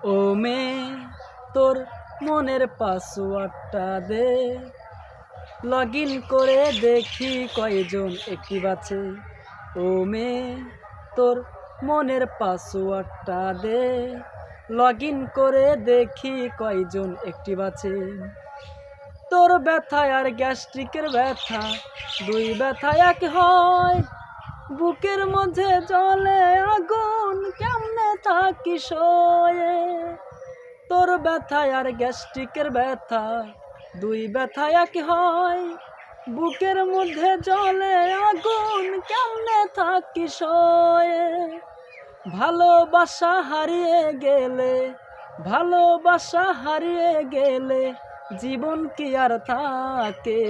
ও মেয়ে তোর মনের পাসওয়ার্ডটা দে, লগ ইন করে দেখি কয়জন অ্যাক্টিভ আছে। ও মেয়ে তোর মনের পাসওয়ার্ডটা দে, লগ ইন করে দেখি কয়জন অ্যাক্টিভ আছে। তোর ব্যথা আর গ্যাস্ট্রিকের ব্যথা, দুই ব্যথা এক হয়। বুকের মধ্যে জ্বলে আগুন, কেমনে থাকি সয়ে। তোর ব্যথা আর গ্যাস্ট্রিকের ব্যথা, দুই ব্যথা এক হয়। বুকের মধ্যে জ্বলে আগুন, কেমনে থাকি সয়ে। ভালোবাসা হারিয়ে গেলে, ভালোবাসা হারিয়ে গেলে জীবন কি আর থাকে।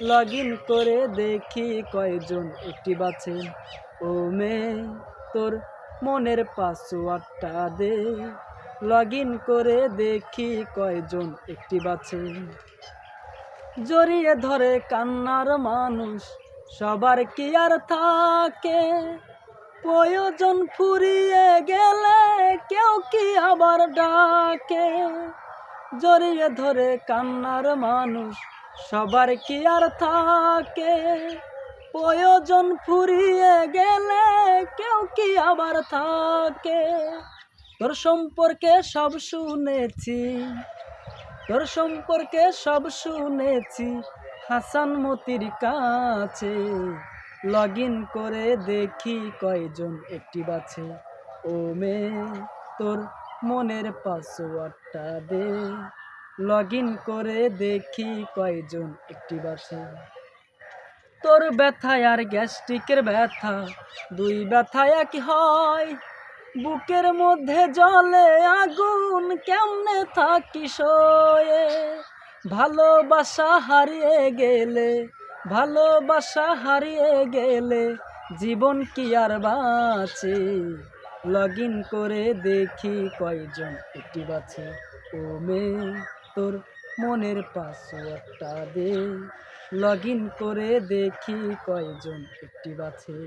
লগ ইন করে দেখি কয়জন অ্যাক্টিভ আছে। ও মেয়ে তোর মনের পাসওয়ার্ডটা দে, লগ ইন করে দেখি কয়জন অ্যাক্টিভ আছে। জড়িয়ে ধরে কান্নার মানুষ সবার কি আর থাকে। প্রয়োজন ফুরিয়ে গেলে কেউ কি আবার ডাকে। জড়িয়ে ধরে কান্নার মানুষ সবার কি আর থাকে। প্রয়োজন ফুরিয়ে গেলে কেউ কি আবার থাকে। তোর সম্পর্কে সব শুনেছি, তোর সম্পর্কে সব শুনেছি হাসান মতির কাছে। লগ ইন করে দেখি কয়জন অ্যাক্টিভ আছে। ও মেয়ে তোর মনের পাসওয়ার্ডটা দে, লগ ইন করে দেখি কয়জন অ্যাক্টিভ আছে। তোর ব্যথা আর গ্যাস্ট্রিকের ব্যথা, দুই ব্যথা এক হয়। বুকের মধ্যে জ্বলে আগুন, কেমনে থাকি সয়ে। ভালোবাসা হারিয়ে গেলে, ভালোবাসা হারিয়ে গেলে জীবন কি আর বাঁচে। লগ ইন করে দেখি কয়জন অ্যাক্টিভ আছে। ও মেয়ে তোর মনের পাসওয়ার্ডটা দে, লগ ইন করে দেখি কয়জন অ্যাক্টিভ আছে।